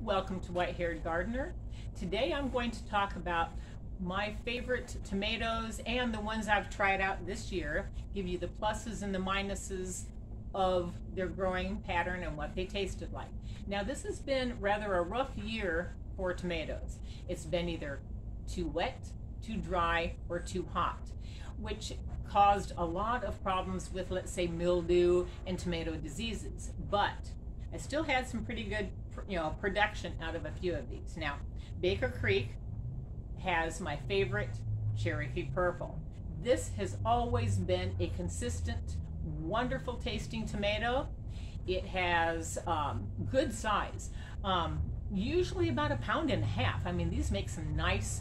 Welcome to White-Haired Gardener. Today I'm going to talk about my favorite tomatoes and the ones I've tried out this year, give you the pluses and the minuses of their growing pattern and what they tasted like. Now this has been rather a rough year for tomatoes. It's been either too wet, too dry, or too hot, which caused a lot of problems with, let's say, mildew and tomato diseases. But I still had some pretty good, production out of a few of these. Now, Baker Creek has my favorite Cherokee Purple. This has always been a consistent, wonderful tasting tomato. It has good size, usually about 1.5 pounds. I mean, these make some nice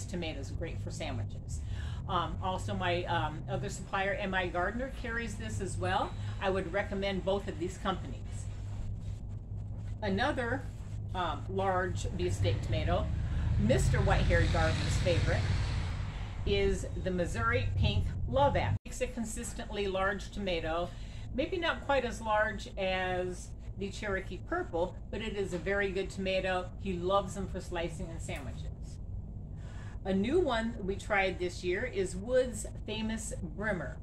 tomatoes, great for sandwiches. Also, my other supplier, MI Gardener, carries this as well. I would recommend both of these companies. Another large beefsteak tomato, Mr. White-Haired Gardener's favorite, is the Missouri Pink Love App. It's a consistently large tomato, maybe not quite as large as the Cherokee Purple, but it is a very good tomato. He loves them for slicing and sandwiches. A new one we tried this year is Wood's Famous Brimmer.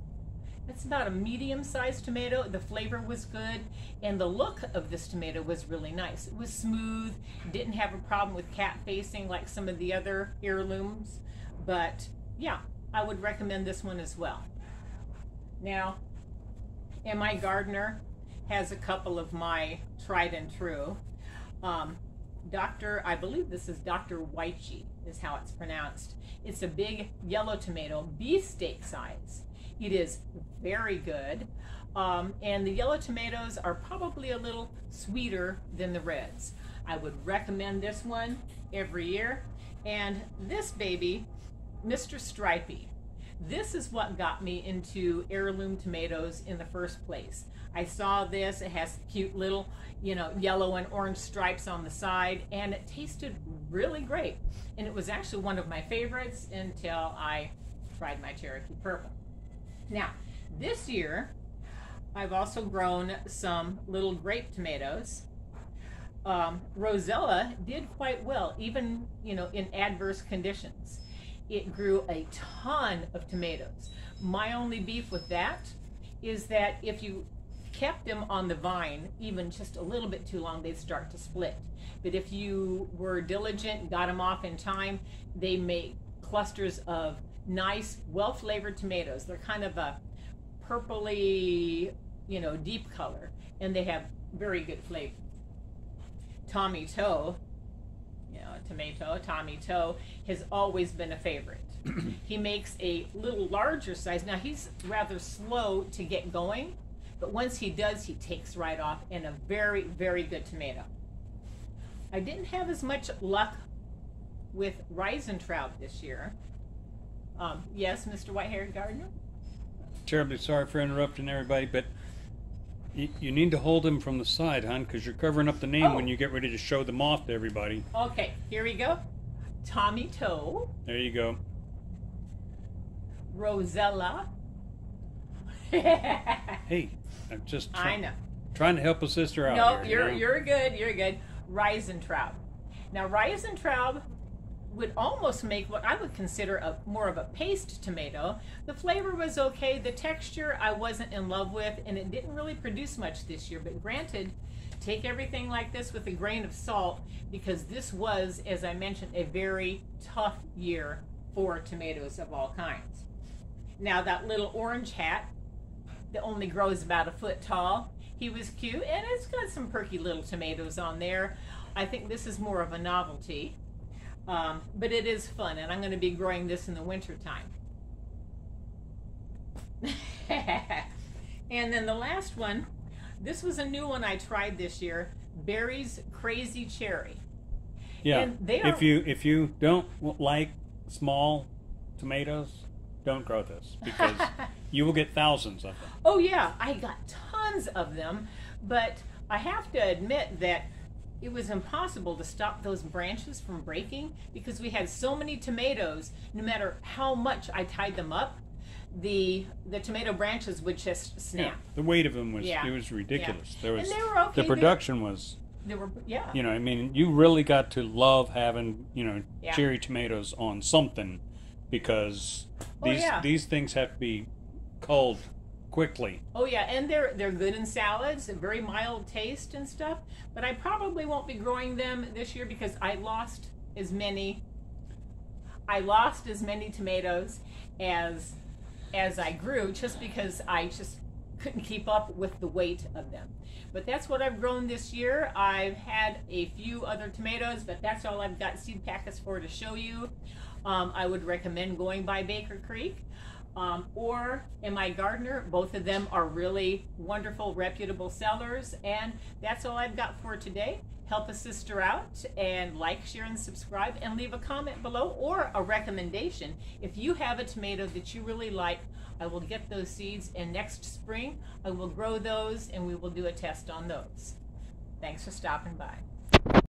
It's about a medium-sized tomato. The flavor was good, and the look of this tomato was really nice. It was smooth, didn't have a problem with cat facing like some of the other heirlooms, but yeah, I would recommend this one as well. Now, MI Gardener has a couple of my tried and true. I believe this is Dr. Whyche is how it's pronounced. It's a big yellow tomato, beefsteak size. It is very good, and the yellow tomatoes are probably a little sweeter than the reds. I would recommend this one every year. And this baby, Mr. Stripey. This is what got me into heirloom tomatoes in the first place. I saw this, it has cute little, yellow and orange stripes on the side, and it tasted really great. And it was actually one of my favorites until I tried my Cherokee Purple. Now, this year, I've also grown some little grape tomatoes. Rosella did quite well, even, in adverse conditions. It grew a ton of tomatoes. My only beef with that is that if you kept them on the vine even just a little bit too long, they'd start to split. But if you were diligent, got them off in time, they make clusters of nice, well-flavored tomatoes. They're kind of a purpley, deep color, and they have very good flavor. Tommy Toe, Tommy Toe has always been a favorite. He makes a little larger size. Now, he's rather slow to get going, but once he does, he takes right off, and a very, very good tomato. I didn't have as much luck with Riesentraube this year. Yes, Mr. White-Haired Gardener? Terribly sorry for interrupting everybody, but you need to hold them from the side, hon, because you're covering up the name when you get ready to show them off to everybody. Okay, here we go. Tommy Toe. There you go. Rosella. Hey, I'm just trying to help a sister out. No, here, you're good. You're good. Riesentraube. Now, Riesentraube would almost make what I would consider more of a paste tomato. The flavor was okay. The texture I wasn't in love with, and it didn't really produce much this year. But granted, take everything like this with a grain of salt, because this was, as I mentioned, a very tough year for tomatoes of all kinds. Now, that little orange hat that only grows about 1 foot tall, he was cute, and it's got some perky little tomatoes on there. I think this is more of a novelty. But it is fun, and I'm going to be growing this in the winter time. And then the last one, this was a new one I tried this year, Barry's Crazy Cherry. Yeah, and if you don't like small tomatoes, don't grow this, because you will get thousands of them. Oh yeah, I got tons of them, but I have to admit that it was impossible to stop those branches from breaking because we had so many tomatoes. No matter how much I tied them up, the tomato branches would just snap. Yeah, the weight of them was it was ridiculous. Yeah. And they were okay. The production was They were, yeah. You know, I mean, you really got to love having, Yeah. cherry tomatoes on something, because these things have to be culled quickly. Oh yeah, and they're good in salads, a very mild taste and stuff. But I probably won't be growing them this year because I lost as many tomatoes as I grew, just because I just couldn't keep up with the weight of them. But that's what I've grown this year. I've had a few other tomatoes, but that's all I've got seed packets for to show you. I would recommend going by Baker Creek or My Gardener. Both of them are really wonderful, reputable sellers. And that's all I've got for today. Help a sister out and like, share, and subscribe, and leave a comment below or a recommendation. If you have a tomato that you really like, I will get those seeds, and next spring I will grow those and we will do a test on those. Thanks for stopping by.